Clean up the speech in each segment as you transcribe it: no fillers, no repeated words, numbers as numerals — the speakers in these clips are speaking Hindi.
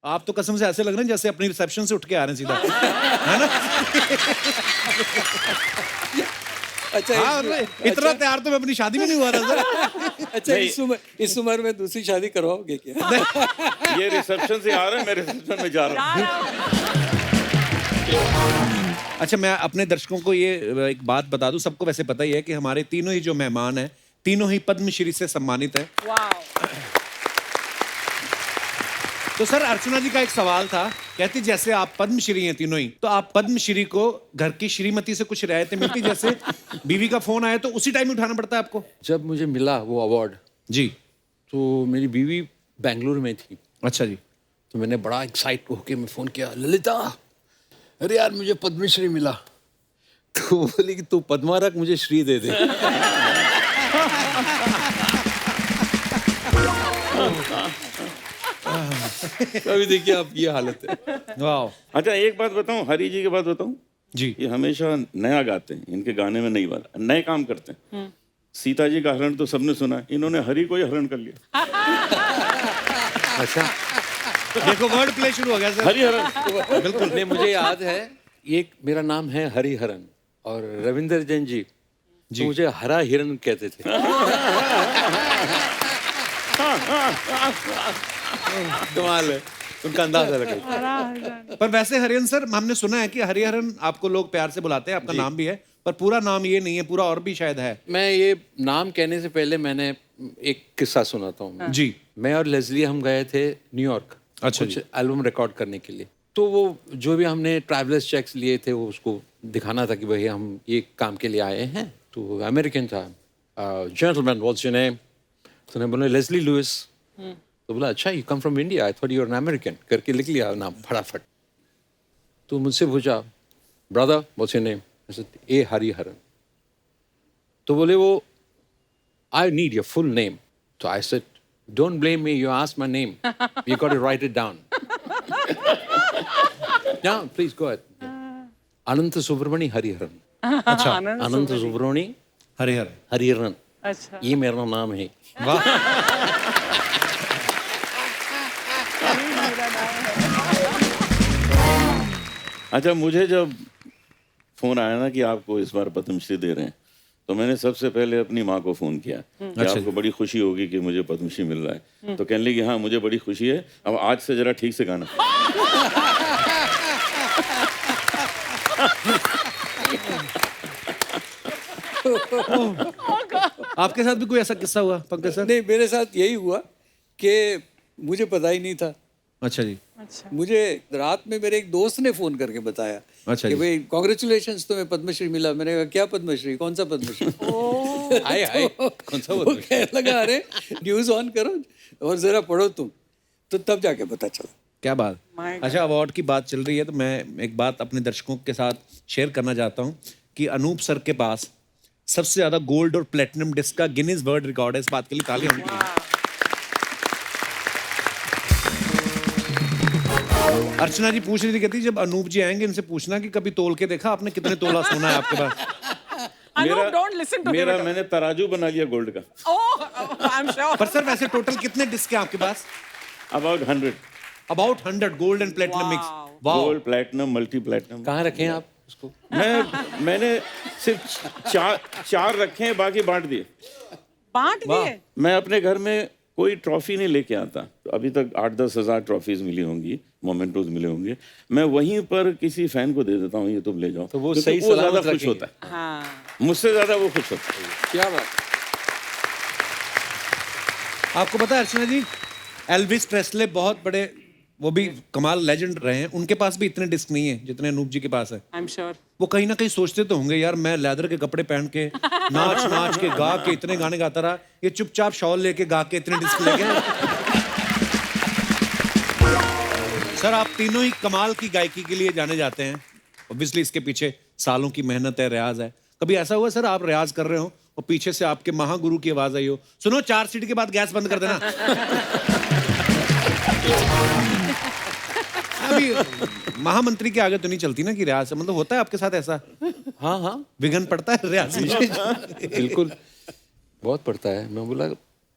आप तो कसम से ऐसे लग रहे हैं जैसे अपनी रिसेप्शन से उठ के आ रहे हैं सीधा, है ना? अच्छा हाँ, इतना तैयार तो मैं अपनी शादी में नहीं हुआ था सर। अच्छा इस उम्र में दूसरी शादी करवाओगे क्या? ये रिसेप्शन से आ रहा है, मैं रिसेप्शन में जा रहा हूँ। अच्छा, मैं अपने दर्शकों को ये एक बात बता दूं, सबको वैसे पता ही है कि हमारे तीनों ही जो मेहमान हैं, तीनों ही पद्मश्री से सम्मानित हैं। तो सर, अर्चना जी का एक सवाल था, कहती जैसे आप पद्मश्री हैं तीनों ही, तो आप पद्मश्री को घर की श्रीमती से कुछ रियायतें मिलती, जैसे बीवी का फोन आया तो उसी टाइम उठाना पड़ता है आपको? जब मुझे मिला वो अवार्ड जी। तो मेरी बीवी बेंगलुरु में थी। अच्छा जी। तो मैंने बड़ा एक्साइट होके मैं फ़ोन किया, ललिता अरे यार मुझे पद्मश्री मिला। तो बोली कि तू पद्मा रख, मुझे श्री दे दे। अभी देखिए आप ये हालत है। वाह। अच्छा, एक बात बताऊं, हरी जी की बात बताऊं जी। ये हमेशा नया गाते हैं, इनके गाने में नई बात, नए काम करते हैं। सीता जी का हरण तो सबने सुना है, इन्होंने हरी को ही हरण कर लिया। अच्छा, देखो वर्ड प्ले शुरू हो गया सर। हरी हरण। बिल्कुल नहीं, मुझे याद है एक मेरा नाम है हरिहरन और रविंदर जैन जी तो मुझे हरा हिरन कहते थे। कमाल है, उनका अंदाज अलग है। पर वैसे हरिहरन सर, हमने सुना है कि हरिहरन आपको लोग प्यार से बुलाते हैं, आपका नाम भी है, पर पूरा नाम ये नहीं है, पूरा और भी शायद है। मैं ये नाम कहने से पहले मैंने एक किस्सा सुनाता हूँ। जी। मैं और लेस्ली हम गए थे न्यूयॉर्क अच्छा कुछ एल्बम रिकॉर्ड करने के लिए। तो वो जो भी हमने ट्रैवलर्स चेक्स लिए थे वो उसको दिखाना था कि भाई हम ये काम के लिए आए हैं। तो अमेरिकन था, जेंटलमैन व्हाट्स योर नेम? तो ने बोला लेस्ली लुइस। तो बोला अच्छा you come from India, I thought you are an American, करके लिख लिया नाम फटाफट। तो मुझसे पूछा brother what's your name? A Hariharan. तो बोले वो I need your full name. तो I said don't blame me, you asked my name, you got to write it down. Yeah, please go ahead. Anant Subramani Hariharan. अच्छा, अनंत सुब्रमणी हरिहर। हरिहरन, अच्छा, ये मेरा नाम है। वाह। अच्छा, मुझे जब फोन आया ना कि आपको इस बार पद्मश्री दे रहे हैं, तो मैंने सबसे पहले अपनी माँ को फोन किया कि अच्छा आपको बड़ी खुशी होगी कि मुझे पद्मश्री मिल रहा है। तो कहने लगी हाँ मुझे बड़ी खुशी है, अब आज से जरा ठीक से गाना। आपके साथ भी कोई ऐसा किस्सा हुआ पंकज सर? नहीं, मेरे साथ यही हुआ कि मुझे पता ही नहीं था। अच्छा जी। अच्छा, मुझे रात में मेरे एक दोस्त ने फोन करके बताया अच्छा कि जी। भाई कॉन्ग्रेचुलेशंस तुम्हें पद्मश्री मिला। मैंने कहा क्या पद्मश्री, कौन सा पद्मश्री? हाय हाय, कौन सा? वो कहने लगा अरे न्यूज ऑन करो और जरा पढ़ो तुम। तो तब जाके पता चला। क्या बात। अच्छा, अवार्ड की बात चल रही है तो मैं एक बात अपने दर्शकों के साथ शेयर करना चाहता हूँ कि अनूप सर के पास सबसे ज्यादा गोल्ड और प्लेटिनम डिस्क का गिनीज वर्ल्ड रिकॉर्ड है। इस बात के लिए ताली होनी चाहिए। अर्चना जी पूछ रही थी, कहती जब अनूप जी आएंगे इनसे पूछना कि कभी तोल के देखा आपने कितने तोला सोना है आपके पास। Anup, don't listen to him मेरा at all. मैंने तराजू बना लिया गोल्ड का। Oh, I'm sure. पर सर वैसे टोटल कितने डिस्क हैं आपके पास? About 100 about 100 gold and platinum mix. वाह। Gold, platinum, multi platinum. कहाँ रखे हैं आप उसको? मैंने सिर्फ चार रखे हैं, बाकी बांट दिए। बांट दिए? मैं अपने घर में कोई ट्रॉफी नहीं लेके आता। तो अभी तक 8-10 हज़ार ट्रॉफीज मिली होंगी, मोमेंटोज मिले होंगे, मैं वहीं पर किसी फैन को दे देता हूँ, ये तुम ले जाओ। तो वो क्योंकि सही वो सलामत ज्यादा खुश रखेंगे। होता है, हाँ, मुझसे ज्यादा वो खुश होता है। क्या बात। आपको पता है अर्चना जी, एल्विस प्रेस्ले बहुत बड़े, वो भी कमाल लेजेंड रहे हैं, उनके पास भी इतने डिस्क नहीं है जितने अनूप जी के पास है। I'm sure. वो कहीं ना कहीं सोचते तो होंगे यार मैं लेदर के कपड़े पहन के नाच नाच के गा के इतने गाने गाता रहा, ये चुपचाप शॉल लेके गा के इतने डिस्क लेके। सर आप तीनों ही कमाल की गायकी के लिए जाने जाते हैं। ऑब्वियसली इसके पीछे सालों की मेहनत है, रियाज है। कभी ऐसा हुआ सर आप रियाज कर रहे हो और पीछे से आपके महागुरु की आवाज आई हो, सुनो 4 सीट के बाद गैस बंद कर देना? अभी महामंत्री के आगे तो नहीं चलती ना कि रियाज से, मतलब होता है आपके साथ ऐसा? हाँ हाँ, विघन पड़ता है रियाज में? बिल्कुल बहुत पड़ता है। मैं बोला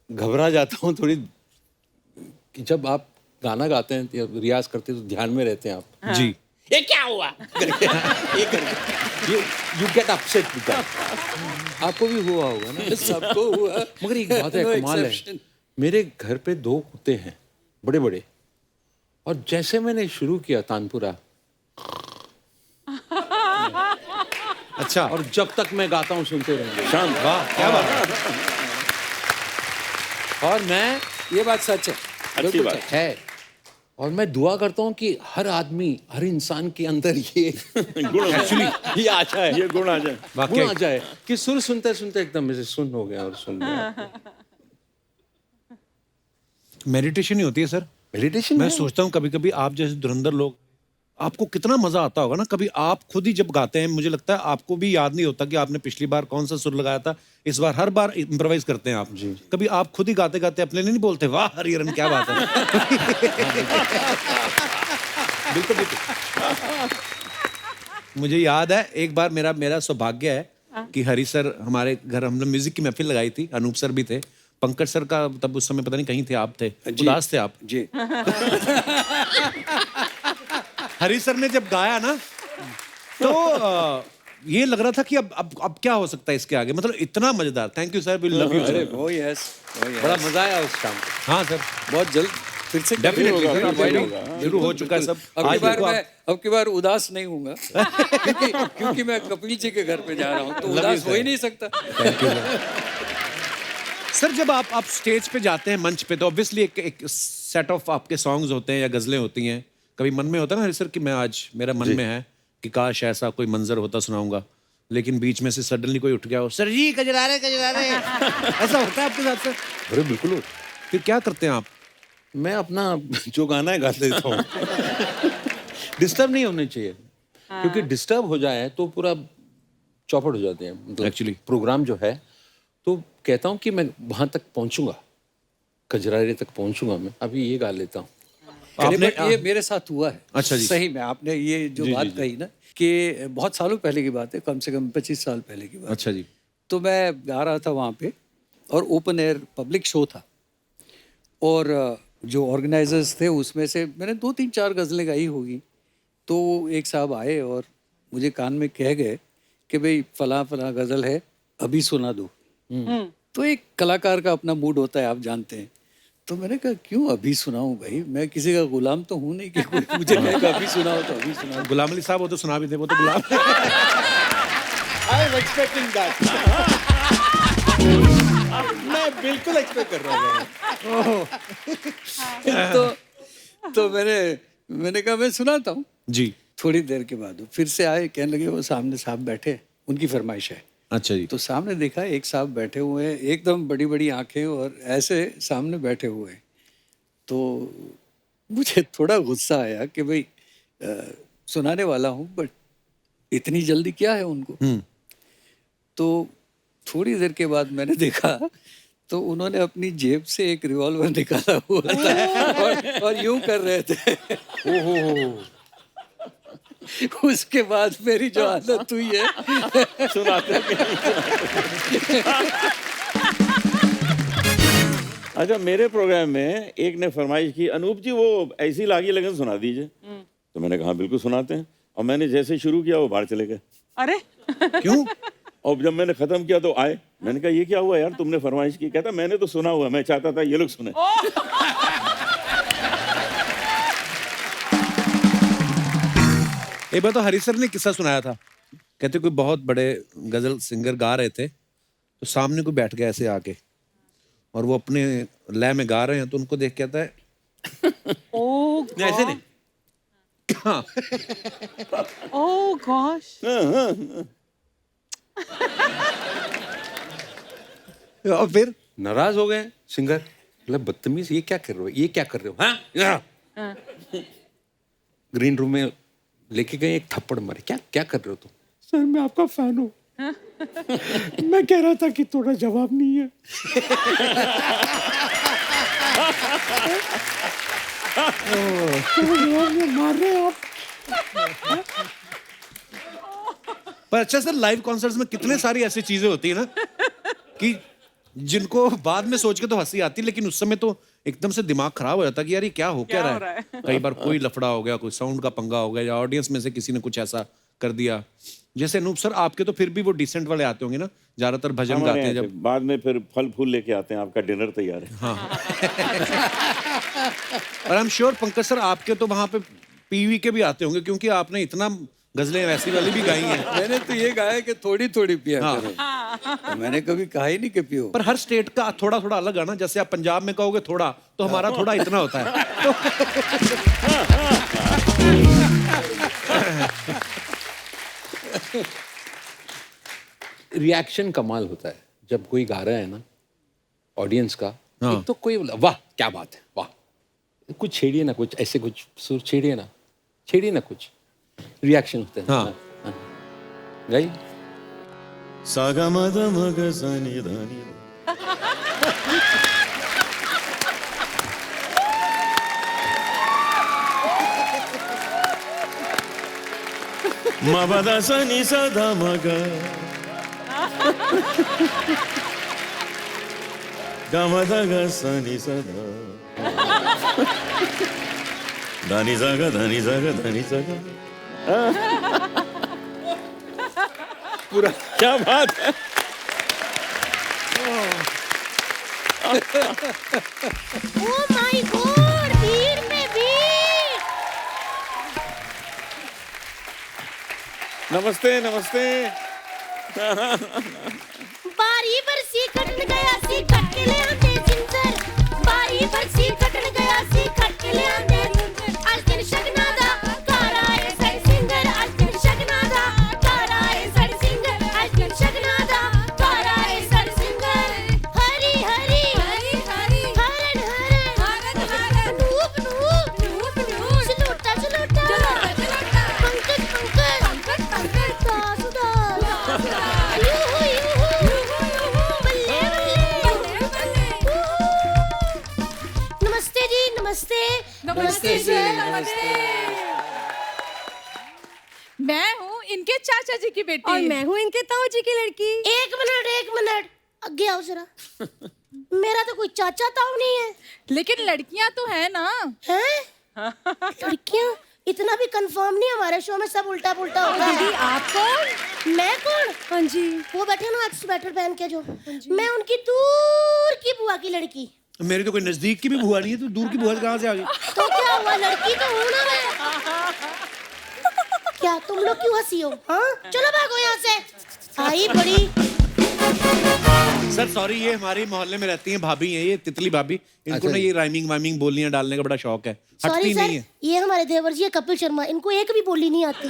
घबरा जाता हूँ थोड़ी कि जब आप गाना गाते हैं या रियाज करते हैं तो ध्यान में रहते हैं आप। जी। ये क्या हुआ ये करके you get upset with that. आपको भी हुआ होगा ना? सबको हुआ। मगर एक बात है, No कमाल है, exception. मेरे घर पे 2 कुत्ते हैं बड़े बड़े, और जैसे मैंने शुरू किया तानपुरा, अच्छा। और जब तक मैं गाता हूँ सुनते रहेंगे। शांत। वाह, क्या बात है। और मैं ये बात सच है। अच्छी बिल्कुल बात सच। है, और मैं दुआ करता हूँ कि हर आदमी, हर इंसान के अंदर ये गुण एक्चुअली ये आ जाए, ये गुण आ जाए। गुण आ वाकई जाए कि सुर सुनते सुनते एकदम ऐसे सुन हो गया और सुन गया। मेडिटेशन ही होती है सर। मेडिटेशन मैं सोचता हूँ कभी कभी आप जैसे धुरंधर लोग, आपको कितना मजा आता होगा ना। कभी आप खुद ही जब गाते हैं, मुझे लगता है आपको भी याद नहीं होता कि आपने पिछली बार कौन सा सुर लगाया था। इस बार हर बार इम्प्रोवाइज करते हैं आप। जी। कभी आप खुद ही गाते गाते अपने लिए नहीं बोलते वाह हरिहरन क्या बात है? बिल्कुल बिल्कुल। मुझे याद है एक बार मेरा सौभाग्य है कि हरी सर हमारे घर, हमने म्यूजिक की महफिल लगाई थी, अनूप सर भी थे, पंकज सर का तब उस समय पता नहीं कहीं थे, आप थे, जी। उदास थे आप। जी। हरी सर ने जब गाया ना तो ये लग रहा था कि अब क्या हो सकता है इसके आगे, मतलब इतना मजेदार। Thank you sir, we love you अरे सर। वो यस, बड़ा मजा आया उस शाम को। हाँ सर, बहुत जल्द फिर से डेफिनेटली होगा, सर, बिल्कुल अब होगा। शुरू हो चुका है सब। अब की बार देखो मैं अब की बार उदास नहीं हूँगा क्योंकि मैं कपिल जी के घर पे जा रहा हूँ, तो उदास हो ही नहीं सकता। सर जब आप स्टेज पे जाते हैं, मंच पे, तो ऑब्वियसली एक सेट ऑफ आपके सॉन्ग्स होते हैं या गजलें होती हैं। कभी मन में होता है ना हरी सर कि मैं आज, मेरा मन में है कि काश ऐसा कोई मंजर होता सुनाऊंगा, लेकिन बीच में से सडनली कोई उठ गया हो, सर जी कजरारे ऐसा होता है आपके साथ सर? अरे बिल्कुल। फिर क्या करते हैं आप? मैं अपना जो गाना है गा देता हूँ। डिस्टर्ब नहीं होने चाहिए, क्योंकि डिस्टर्ब हो जाए तो पूरा चौपट हो जाते हैं। मतलब Actually. प्रोग्राम जो है, तो कहता हूँ कि मैं वहां तक पहुंचूंगा, कजरारे तक पहुंचूंगा, मैं अभी ये गा लेता हूँ। आपने ये मेरे साथ हुआ है। अच्छा जी। सही में आपने ये जो जी, बात जी, जी। कही ना कि बहुत सालों पहले की बात है, कम से कम 25 साल पहले की बात। अच्छा जी। तो मैं गा रहा था वहाँ पे, और ओपन एयर पब्लिक शो था, और जो ऑर्गेनाइजर्स थे उसमें से मैंने 2-3-4 गज़लें गाई होगी। तो एक साहब आए और मुझे कान में कह गए कि भाई फलां फलां गज़ल है, अभी सुना दो। तो एक कलाकार का अपना मूड होता है, आप जानते हैं। तो मैंने कहा क्यों अभी सुनाऊं भाई, मैं किसी का गुलाम तो हूँ नहीं कि कोई मुझे कहेगा अभी सुनाओ तो अभी सुनाओ। गुलाम अली साहब वो तो सुना भी थे, वो तो गुलाम। I am expecting that. मैं बिल्कुल एक्सपेक्ट कर रहा हूँ। तो मैंने कहा मैं सुनाता हूँ। जी। थोड़ी देर के बाद वो फिर से आए, कहने लगे वो सामने साहब बैठे, उनकी फरमाइश है। अच्छा जी। तो सामने देखा एक साहब बैठे हुए हैं, एकदम बड़ी बड़ी आंखें और ऐसे सामने बैठे हुए हैं। तो मुझे थोड़ा गुस्सा आया कि भाई सुनाने वाला हूँ, बट इतनी जल्दी क्या है उनको। तो थोड़ी देर के बाद मैंने देखा तो उन्होंने अपनी जेब से एक रिवॉल्वर निकाला हुआ था और यूं कर रहे थे। ओहो। उसके बाद मेरी जो हालत हुई है सुनाते हैं कि नहीं? अच्छा, मेरे प्रोग्राम में एक ने फरमाइश की, अनूप जी वो ऐसी लागी लगन सुना दीजिए। तो मैंने कहा बिल्कुल सुनाते हैं, और मैंने जैसे शुरू किया वो बाहर चले गए। अरे क्यों? और जब मैंने खत्म किया तो आए, मैंने कहा ये क्या हुआ यार, तुमने फरमाइश की? कहता मैंने तो सुना हुआ, मैं चाहता था ये लोग सुने। एक बार तो हरी सर ने किस्सा सुनाया था, कहते कोई बहुत बड़े गजल सिंगर गा रहे थे, तो सामने कोई बैठ गया ऐसे आके, और वो अपने लय में गा रहे हैं, तो उनको देख के आता है oh नहीं, ऐसे नहीं। हाँ, oh gosh और फिर नाराज हो गए सिंगर, मतलब बदतमीज, ये क्या कर रहे हो, ये क्या कर रहे हो, हाँ? ग्रीन रूम में लेके गए, एक थप्पड़ मारे, क्या क्या कर रहे हो तुम? सर मैं आपका फैन हूँ। मैं कह रहा था कि थोड़ा जवाब नहीं है। मार रहे हैं आप। पर अच्छा सर, लाइव कॉन्सर्ट्स में कितने सारी ऐसी चीजें होती है ना कि जिनको बाद में सोच के तो हंसी आती है, लेकिन उस समय तो एकदम से दिमाग खराब हो जाता है कि यार ये क्या हो क्या रहा है। कई बार कोई लफड़ा हो गया, कोई साउंड का पंगा हो गया, या ऑडियंस में से किसी ने कुछ ऐसा कर दिया। जैसे अनूप सर आपके तो फिर भी वो डिसेंट वाले आते होंगे ना, ज्यादातर भजन हमारे गाते हैं यहाँ जब। से बाद में फिर फल फूल लेके आते हैं, आपका डिनर तैयार है। और I am sure Pankaj sir आपके तो वहां पे पीवी के भी आते होंगे, क्योंकि आपने इतना गजलें वैसी वाली भी गाई हैं। मैंने तो ये गाया है कि थोड़ी थोड़ी पिया हाँ। करो, तो मैंने कभी कहा ही नहीं कि पियो। पर हर स्टेट का थोड़ा थोड़ा अलग है ना, जैसे आप पंजाब में कहोगे थोड़ा, तो हमारा थोड़ा इतना होता है। रिएक्शन कमाल होता है जब कोई गा रहा है ना, ऑडियंस का। हाँ। एक तो कोई बोला वाह क्या बात है, वाह कुछ छेड़िए ना, कुछ ऐसे कुछ सुर छेड़िए ना कुछ, रिएक्शन होता है। हाँ। हाँ। गाइए। सागा मद मग सनि धनि मबदा सनि सदा मग गमदा ग सनि सदा धनि जग धनि जग धनि जग। पूरा क्या बात है। ओ माय गॉड, भीड़ में भीड़। नमस्ते नमस्ते। बारी बरसी कटन गया सी कट के ले आंदे जिंजर, बारी बरसी कटन गया सी कट के ले आंदे जिंजर। आज दिन शगना दा घर आए सारे सिंगर, आज दिन शगना दा घर आए सारे सिंगर, आज दिन शगना दा घर आए सारे सिंगर। हरी हरी हरी हरी हरन हरन हरन हरन नूप नूप नूप नूप चलोटा चलोटा चलोटा चलोटा पंकज पंकज पंकज पंकज दास दास यूहू यूहू बल्ले बल्ले बल्ले। नमस्ते जी, नमस्ते नमस्ते जी, नमस्ते। मैं हूँ इनके चाचा जी की बेटी। और मैं हूँ इनके ताऊ जी की लड़की। एक मिनट आगे आओ जरा। मेरा तो कोई चाचा ताऊ नहीं है। लेकिन लड़कियां तो है ना। हैं? लड़कियां? इतना भी कंफर्म नहीं, हमारे शो में सब उल्टा पुल्टा होता है। दीदी आप कौन? मैं कौन? हाँ जी, वो बैठे ना स्वेटर पहन के जो, मैं उनकी दूर की बुआ की लड़की। मेरी तो कोई नजदीक की भी बुआ नहीं है, तो दूर की बुआ कहाँ से आ गई? तो क्या हुआ, लड़की तो हूँ ना मैं। क्या तुम लोग क्यों हंसी हो? हाँ चलो भागो यहाँ से। आई बड़ी। सर सॉरी, ये हमारे मोहल्ले में रहती हैं भाभी हैं, ये तितली भाभी। इनको अच्छा ना ये राइमिंग वाइमिंग बोलियां डालने का बड़ा शौक है, सॉरी हटती सर, नहीं है। ये हमारे देवर जी है कपिल शर्मा, इनको एक भी बोली नहीं आती।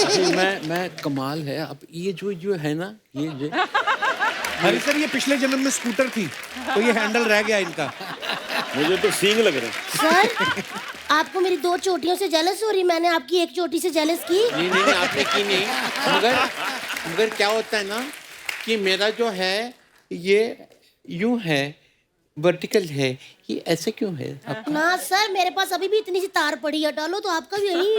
जी, मैं कमाल है। अब ये जो है ना, ये जो अरे सर, ये पिछले जन्म में स्कूटर थी, तो ये हैंडल रह गया इनका। मुझे तो सींग लग रहे हैं। सर आपको मेरी 2 चोटियों से जेलस हो रही, मैंने आपकी 1 चोटी से जेलस की। नहीं आपने की नहीं। मगर क्या होता है ना कि मेरा जो है ये यूं है, वर्टिकल है, ये ऐसे क्यों है? ना सर, मेरे पास अभी भी इतनी सी तार पड़ी है, डालो तो आपका भी यही।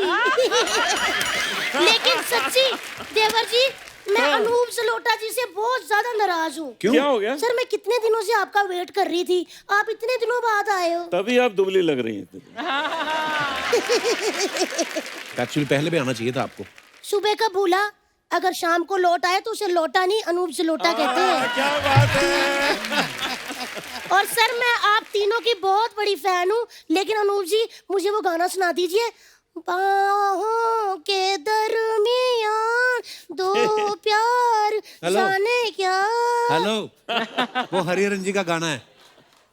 लेकिन सच्ची देवर जी, मैं अनूप जलोटा जी से बहुत ज्यादा नाराज हूँ। क्यों? क्या हो गया? सर मैं कितने दिनों से आपका वेट कर रही थी, आप इतने दिनों बाद आए हो। तभी आप दुबली लग रही हैं। एक्चुअली पहले भी आना चाहिए था आपको। सुबह का भूला अगर शाम को लौट आए तो उसे लौटा नहीं, अनूप जलोटा कहते हैं। क्या बात है। और सर मैं आप तीनों की बहुत बड़ी फैन हूँ, लेकिन अनूप जी मुझे वो गाना सुना दीजिए, बाहों के दरमियान दो प्यार जाने क्या। हेलो, वो हरिहरन जी का गाना है।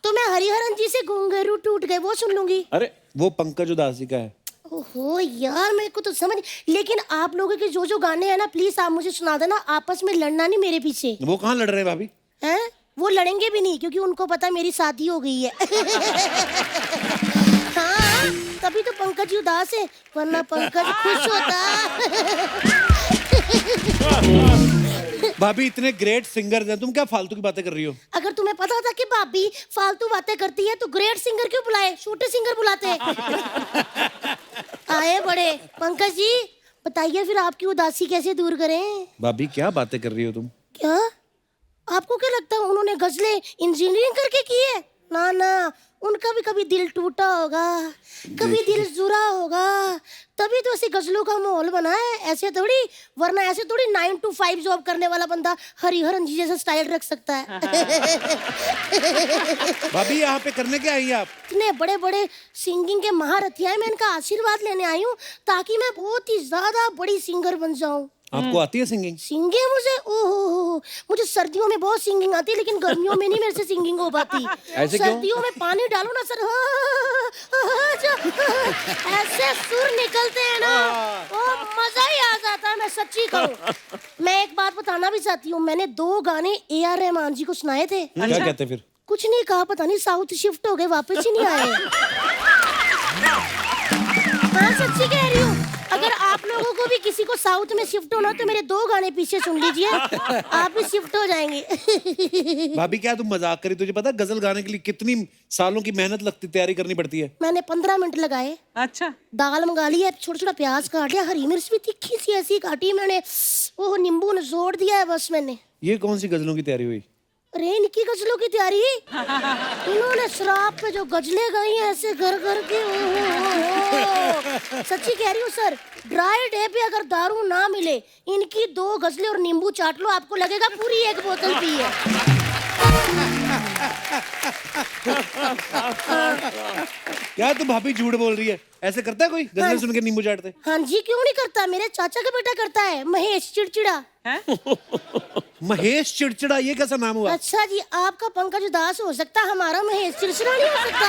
तो मैं हरिहरन जी से घुंघरू टूट गए वो सुन लूंगी। अरे वो पंकज उदास जी का है। ओहो यार, मेरे को तो समझ, लेकिन आप लोगों के जो गाने हैं ना, प्लीज आप मुझे सुना देना, आपस में लड़ना नहीं मेरे पीछे। वो कहाँ लड़ रहे हैं भाभी? हैं? वो लड़ेंगे भी नहीं, क्योंकि उनको पता मेरी शादी हो गई है। हाँ, तभी तो पंकज जी उदास है, वरना पंकज खुश होता। भाभी इतने ग्रेट सिंगर हैं, तुम क्या फालतू की बातें कर रही हो? अगर तुम्हें पता था कि भाभी फालतू बातें करती है तो ग्रेट सिंगर क्यों बुलाए, छोटे सिंगर बुलाते हैं। आए बड़े। पंकज जी बताइए फिर आपकी उदासी कैसे दूर करें? भाभी क्या बातें कर रही हो तुम? क्या आपको क्या लगता है उन्होंने गजलें इंजीनियरिंग करके की है? ना ना, उनका भी कभी दिल टूटा होगा, कभी दिल जुरा होगा, तभी तो ऐसी गजलों का माहौल बना है। ऐसे थोड़ी, वरना ऐसे थोड़ी 9 to 5 जॉब करने वाला बंदा हरिहरन जी जैसा स्टाइल रख सकता है। भाभी यहाँ पे करने क्या आई हैं आप? इतने बड़े बड़े सिंगिंग के महारथी हैं, मैं इनका आशीर्वाद लेने आई हूँ ताकि मैं बहुत ही ज्यादा बड़ी सिंगर बन जाऊँ। आपको आती है सिंगिंग? सिंगिंग मुझे, ओहो, मुझे सर्दियों में बहुत सिंगिंग आती है, लेकिन गर्मियों में नहीं मेरे से सिंगिंग हो पाती। ऐसे क्यों? सर्दियों में पानी डालो ना सर, ऐसे सुर निकलते हैं ना, ओ मजा ही आ जाता है। मैं सच्ची कहूँ, मैं एक बात बताना भी चाहती हूँ, मैंने 2 गाने AR रहमान जी को सुनाए थे। क्या कहते फिर? कुछ नहीं कहा, पता नहीं साउथ शिफ्ट हो गए, वापस ही नहीं आए। हाँ सच्ची कह रही हूँ, अगर आप लोगों को भी किसी को साउथ में शिफ्ट होना तो मेरे 2 गाने पीछे सुन लीजिए, आप भी शिफ्ट हो जाएंगे। भाभी क्या तुम मजाक करी? तुझे पता है गजल गाने के लिए कितनी सालों की मेहनत लगती, तैयारी करनी पड़ती है? मैंने 15 मिनट लगाए। अच्छा, दाल मंगा ली है, छोटा छोटा प्याज काट लिया, हरी मिर्च भी तीखी सी ऐसी काटी मैंने, वो नींबू निचोड़ दिया है बस मैंने। ये कौन सी गजलों की तैयारी हुई? अरे इनकी गजलों की तैयारी, इन्होंने शराब पे जो गजलें गाई हैं ऐसे घर घर के, सच्ची कह रही हूँ सर, ड्राई डे पे अगर दारू ना मिले, इनकी 2 गजलें और नींबू चाट लो, आपको लगेगा पूरी 1 बोतल पी है। क्या तू भाभी झूठ बोल रही है? ऐसे करता है कोई गजलें सुन के नींबू चाटते? हाँ जी, क्यों नहीं करता, मेरे चाचा का बेटा करता है, महेश चिड़चिड़ा। महेश चिड़चिड़ा, ये कैसा नाम हुआ? अच्छा जी, आपका पंकज उदास हो सकता, हमारा महेश चिड़चिड़ा नहीं हो सकता।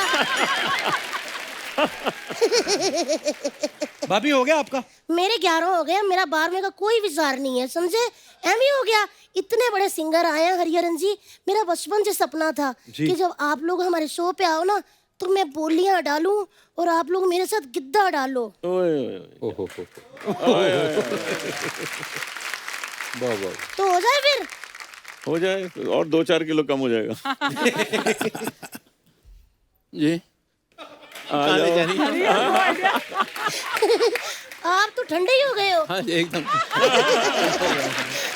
भाभी हो गया आपका? मेरे 11 हो गए, मेरा 12वें का कोई विचार नहीं है, समझे? एमए हो गया। इतने बड़े सिंगर आए हैं हरिहरन जी, मेरा बचपन से सपना था कि जब आप लोग हमारे शो पे आओ ना, तो मैं बोलियां डालूं और आप लोग मेरे साथ गिद्दा डालो। ओहो वाह। तो हो जाए फिर? हो जाए, और 2-4 किलो कम हो जाएगा। जी आ जाओ। आप तो ठंडे ही हो गए हो। हाँ एकदम।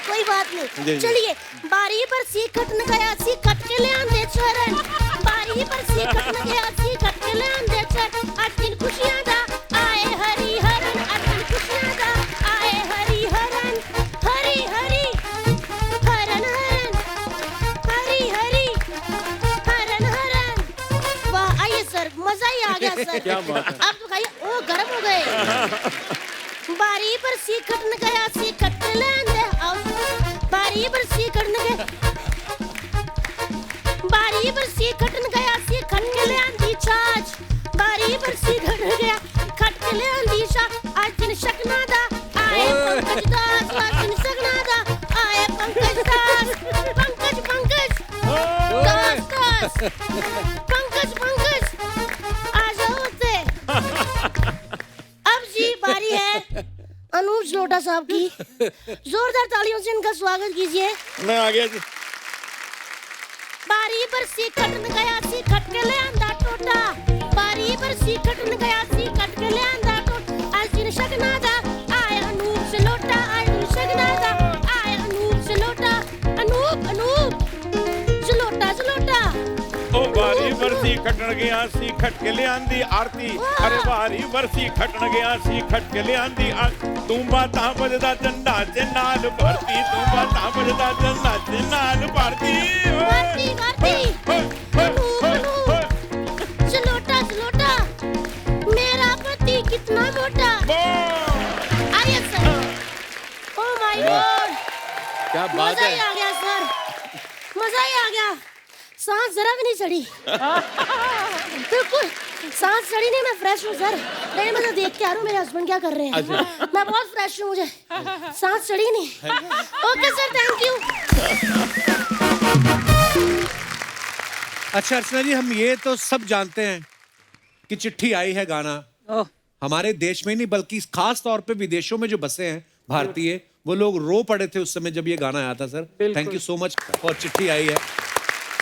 कोई बात नहीं, चलिए। बारी पर सी खटन गया, सी खट के ले आंदे चरण, बारी पर सी खटन गया, सी खट के ले आंदे चरण, आज दिन खुशियां दा आए हरिहरन, आज दिन खुशियां दा आए हरिहरन, हरी हरी हरन हरन, हरी हरी हरन हरन। वाह, आइए सर, मजा ही आ गया सर। क्या बात है। आप तो खाइए, ओ गर्म हो गए। बारी पर सी खटन गया, सी खट के ले आंदे, आओ बारी पर सी खटन गया, बारी पर सी खटन गया, सी खट के ले आंदी छाछ, बारी पर सी खटन गया, खट के ले आंदी छाछ, आज दिन शकना दा आए पंकज दास, आज दिन शकना दा आए पंकज दास, पंकज पंकज दास दास, पंकज पंकज आ जाओ ते। अब जी बारी है अनूप जलोटा साहब की, जोरदार तालियों से इनका स्वागत कीजिए। मैं आ गया जी। बारी पर सी खटन गया, सी खट के ले आंदा टोटा, बारी पर सी खटन गया, सी खट के ले आंदा टोटा, आज दिन शकना दा आए अनूप जलोटा, आज दिन शकना दा आए अनूप जलोटा, अनूप अनूप जलोटा जलोटा। ओ बारी बरसी खटन गया, सी खट के ले आंदी आरती, अरे बारी बरसी खटन गया, सी खट के ले आंदी आरती, तूंबा ता बजदा चंदा चे नाल भरती, तूंबा ता बजदा चंदा चे नाल भरती, भारती भारती अनूप अनूप जलोटा जलोटा, मेरा पति कितना मोटा। अरे सर, ओ माय गॉड, क्या बात मजा ही है। आ गया सर, मजा ही आ गया, सांस जरा भी नहीं चढ़ी। बिल्कुल सांस चढ़ी नहीं, मैं फ्रेश हूँ सर। नहीं, मैं तो देख के आ रहा हूँ मेरे हस्बैंड क्या कर रहे हैं। मैं बहुत फ्रेश हूँ, मुझे सांस चढ़ी नहीं। Okay sir, thank you. अच्छा अर्चना जी, हम ये तो सब जानते हैं कि चिट्ठी आई है गाना हमारे देश में नहीं बल्कि खास तौर पे विदेशों में जो बसे हैं भारतीय, वो लोग रो पड़े थे उस समय जब ये गाना आया था sir. Thank you so much. और चिट्ठी आई है,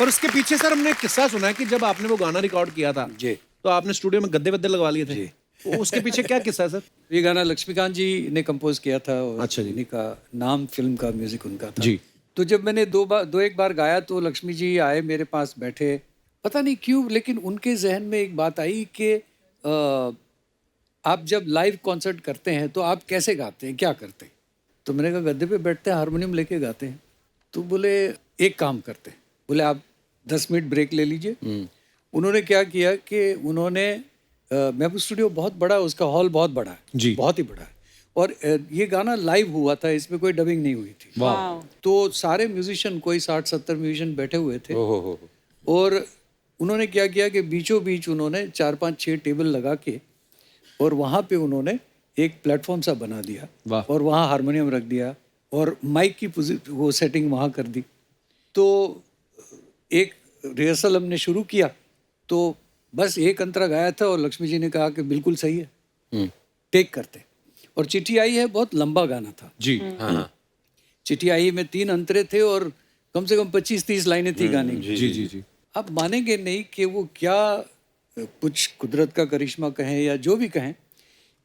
और उसके पीछे सर हमने एक किस्सा सुना है कि जब आपने वो गाना रिकॉर्ड किया था जी, तो आपने स्टूडियो में गद्दे वद्दे लगवा लिए थे। तो उसके पीछे क्या किस्सा है सर? ये गाना लक्ष्मीकांत जी ने कंपोज किया था और अच्छा जी। इन्हीं का नाम फिल्म का म्यूजिक उनका था जी। तो जब मैंने दो एक बार गाया तो लक्ष्मी जी आए मेरे पास बैठे पता नहीं क्यों, लेकिन उनके जहन में एक बात आई कि आप जब लाइव कॉन्सर्ट करते हैं तो आप कैसे गाते हैं, क्या करते हैं? तो मैंने कहा गद्दे पे बैठते हैं, हारमोनियम लेके गाते हैं। तो बोले एक काम करते हैं, बोले आप 10 मिनट ब्रेक ले लीजिए। उन्होंने क्या किया कि उन्होंने महबूब स्टूडियो बहुत बड़ा है, उसका हॉल बहुत बड़ा है जी। बहुत ही बड़ा है, और ये गाना लाइव हुआ था, इसमें कोई डबिंग नहीं हुई थी। तो सारे म्यूजिशियन, कोई 60-70 म्यूजिशियन बैठे हुए थे, और उन्होंने क्या किया कि बीचों बीच उन्होंने 4-5-6 टेबल लगा के और वहाँ पे उन्होंने एक प्लेटफॉर्म सा बना दिया, और वहाँ हारमोनियम रख दिया और माइक की वो सेटिंग वहाँ कर दी। तो एक रिहर्सल हमने शुरू किया, तो बस एक अंतरा गाया था और लक्ष्मी जी ने कहा कि बिल्कुल सही है, टेक करते। और चिट्ठी आई है बहुत लंबा गाना था जी। हाँ। चिट्ठी आई में 3 अंतरे थे और कम से कम 25-30 लाइनें थी गाने की। जी जी जी। आप मानेंगे नहीं कि वो क्या, कुछ कुदरत का करिश्मा कहें या जो भी कहें,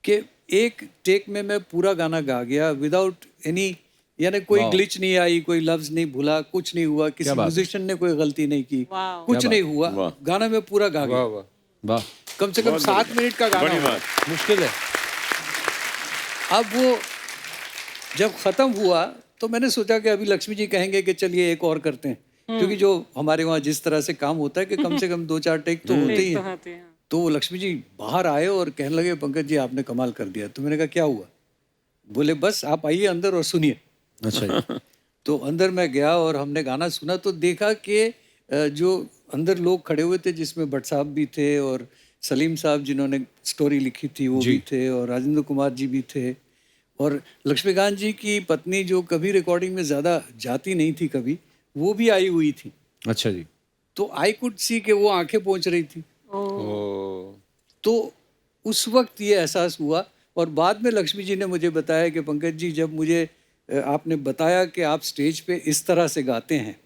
कि एक टेक में मैं पूरा गाना गा गया विदाउट एनी, यानी कोई ग्लिच नहीं आई, कोई लफ्ज नहीं भूला, कुछ नहीं हुआ, किसी म्यूजिशियन ने कोई गलती नहीं की, कुछ नहीं हुआ, गाना मैं पूरा गा गया। वाह, कम से कम 7 मिनट का गाना हुआ। मुश्किल है। अब वो जब खत्म हुआ तो मैंने सोचा कि अभी लक्ष्मी जी कहेंगे कि चलिए एक और करते हैं, क्योंकि जो हमारे वहाँ जिस तरह से काम होता है कि कम से कम 2-4 टेक तो होते ही हैं। तो वो लक्ष्मी जी बाहर आए और कहने लगे पंकज जी आपने कमाल कर दिया। तो मैंने कहा क्या हुआ? बोले बस आप आइए अंदर और सुनिए। अच्छा जी। तो अंदर मैं गया और हमने गाना सुना तो देखा कि जो अंदर लोग खड़े हुए थे, जिसमें भट्ट साहब भी थे और सलीम साहब जिन्होंने स्टोरी लिखी थी वो भी थे, और राजेंद्र कुमार जी भी थे, और लक्ष्मीकांत जी की पत्नी जो कभी रिकॉर्डिंग में ज़्यादा जाती नहीं थी कभी, वो भी आई हुई थी। अच्छा जी। तो आई कुड सी कि वो आंखें पहुंच रही थी। तो उस वक्त ये एहसास हुआ, और बाद में लक्ष्मी जी ने मुझे बताया कि पंकज जी जब मुझे आपने बताया कि आप स्टेज पे इस तरह से गाते हैं,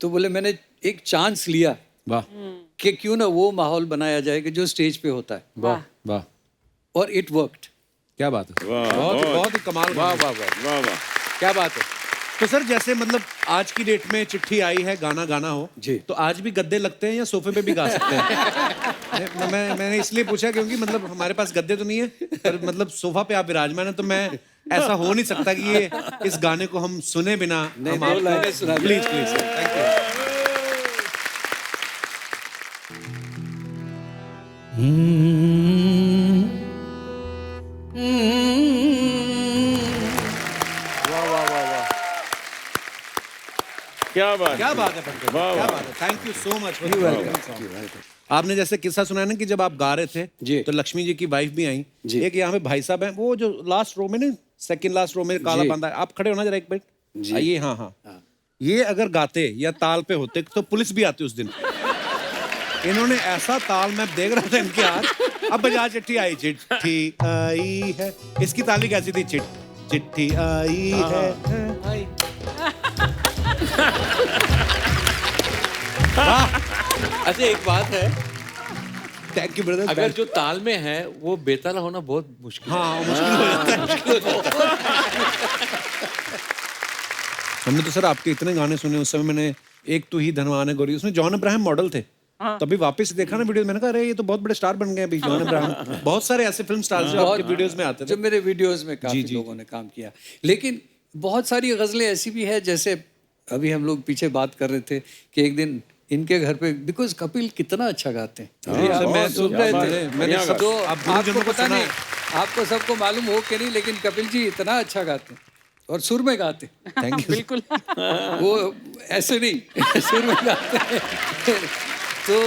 तो बोले मैंने एक चांस लिया वाह कि क्यों ना वो माहौल बनाया जाए कि जो स्टेज पे होता है, वाह वाह, और इट वर्कड। क्या बात है, वाह, बहुत ही कमाल। वाह वाह वाह, वाह वाह। क्या बात है। तो सर जैसे मतलब आज की डेट में चिट्ठी आई है, गाना गाना हो जी। तो आज भी गद्दे लगते हैं या सोफे पे भी गा सकते हैं? मैंने इसलिए पूछा क्योंकि मतलब हमारे पास गद्दे तो नहीं है, पर मतलब सोफा पे आप विराजमान है, तो मैं ऐसा हो नहीं सकता कि ये इस गाने को हम सुने बिना हम आपको प्लीज प्लीज थैंक यू। क्या बात, क्या बात है पंकज, वाह, क्या वाह। बात है, थैंक यू सो मच। आपने जैसे किस्सा सुनाया ना कि जब आप गा रहे थे जी। तो लक्ष्मी जी की वाइफ भी आई। जी। एक यहाँ पे भाई साहब हैं, वो जो लास्ट रो में ना, सेकंड लास्ट रो में काला जी। बांधा है, आप खड़े होना जरा एक मिनट आइए। हाँ हाँ, ये अगर गाते या ताल पे होते तो पुलिस भी आती उस दिन। इन्होंने ऐसा ताल, मैं देख रहा था इनके हाथ। अब बजा चिट्ठी आई, चिट्ठी आई है, इसकी ताली कैसी थी? चिट्ठी आई है। अच्छा एक बात है, थैंक यू ब्रदर। अगर जो ताल में है वो बेताल होना बहुत मुश्किल है। हाँ मुश्किल हो जाता है। हमने तो सर आपके इतने गाने सुने उस समय, मैंने एक तू ही धनवान है गोरी, उसमें जॉन अब्राहम मॉडल थे। तभी वापस देखा ना वीडियो, मैंने कहा अरे ये तो बहुत बड़े स्टार बन गए अभी जॉन अब्राहम। बहुत सारे ऐसे फिल्म स्टार्स जो आपके वीडियोस में आते थे। जो मेरे वीडियोस में काफी लोगों ने काम किया, लेकिन बहुत सारी गजलें ऐसी भी है, जैसे अभी हम लोग पीछे बात कर रहे थे कि एक दिन इनके घर पे, बिकॉज कपिल कितना अच्छा गाते हैं, सर, मैं सुन रहे थे, मैंने सब तो आप आपको पता नहीं, आपको सबको मालूम हो कि नहीं, लेकिन कपिल जी इतना अच्छा गाते हैं और सुर में गाते। Thank you. बिल्कुल। वो ऐसे नहीं, सुर में गाते हैं। तो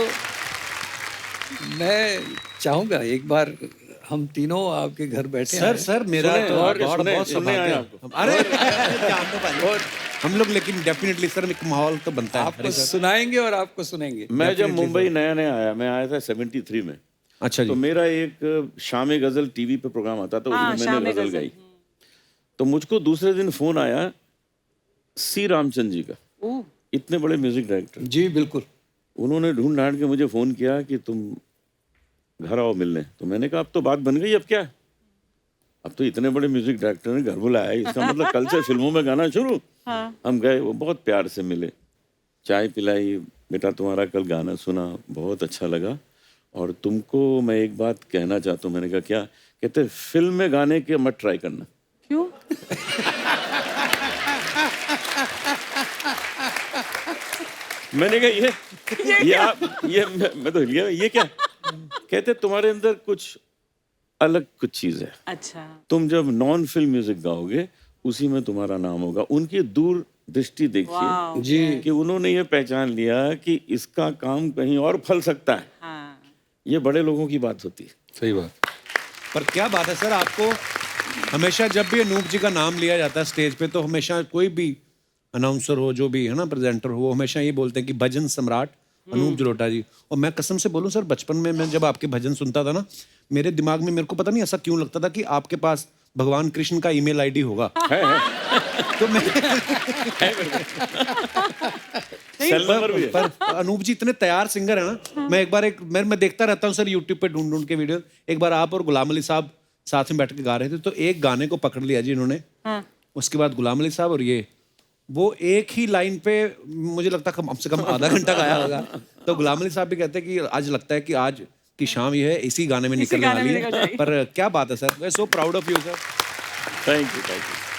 मैं चाहूंगा एक बार हम तीनों आपके घर बैठे सर सर मेरा सुने, तो और बहुत सुने, बहुत सुने सौभाग्य आए है। आपको। अरे जान दो भाई। और हम लोग लेकिन डेफिनेटली सर एक माहौल तो बनता है। आपको सुनाएंगे और आपको सुनेंगे। मैं जब मुंबई नया नया आया, मैं आया था 73 में। अच्छा तो जी। मेरा एक शाम गजल टीवी पे प्रोग्राम आता था, उसमें मैंने गजल गाई। तो मुझको दूसरे दिन फोन आया सी रामचंद्र जी का, इतने बड़े म्यूजिक डायरेक्टर। जी बिल्कुल। उन्होंने ढूंढ ढांड के मुझे फोन किया कि तुम घर आओ मिलने। तो मैंने कहा अब तो बात बन गई, अब क्या है, अब तो इतने बड़े म्यूजिक डायरेक्टर ने घर बुलाया है, इसका मतलब कल से फिल्मों में गाना शुरू। हम गए, वो बहुत प्यार से मिले, चाय पिलाई, बेटा तुम्हारा कल गाना सुना, बहुत अच्छा लगा। और तुमको मैं एक बात कहना चाहता हूँ। मैंने कहा क्या? कहते फिल्म में गाने के मत ट्राई करना। क्यों? मैंने कहा ये मैं तो हिल गया, ये क्या? कहते तुम्हारे अंदर कुछ अलग कुछ चीज है। अच्छा। तुम जब नॉन फिल्म म्यूजिक गाओगे उसी में तुम्हारा नाम होगा। उनकी दूर दृष्टि देखिए जी कि उन्होंने ये पहचान लिया कि इसका काम कहीं और फल सकता है। हाँ। ये बड़े लोगों की बात होती है। सही बात। पर क्या बात है सर, आपको हमेशा जब भी अनूप जी का नाम लिया जाता है स्टेज पे, तो हमेशा कोई भी अनाउंसर हो, जो भी है ना, प्रेजेंटर हो, वो हमेशा ये बोलते हैं कि भजन सम्राट अनूप जलोटा जी। और मैं कसम से बोलूं सर, बचपन में मैं जब आपके भजन सुनता था ना, मेरे दिमाग में, मेरे को पता नहीं ऐसा क्यों लगता था कि आपके पास भगवान कृष्ण का ईमेल आईडी होगा। तो मैं पर अनूप जी इतने तैयार सिंगर है ना। मैं एक बार मैं देखता रहता हूँ सर यूट्यूब पे ढूंढ के वीडियो। एक बार आप और गुलाम अली साहब साथ में बैठ के गा रहे थे, तो एक गाने को पकड़ लिया जी इन्होंने। उसके बाद गुलाम अली साहब और ये वो एक ही लाइन पे मुझे लगता कम से कम आधा घंटा गाया होगा। तो गुलाम अली साहब भी कहते हैं कि आज लगता है कि आज की शाम ये है इसी गाने में निकलने वाली है। पर क्या बात है sir, we are so proud of you sir. Thank you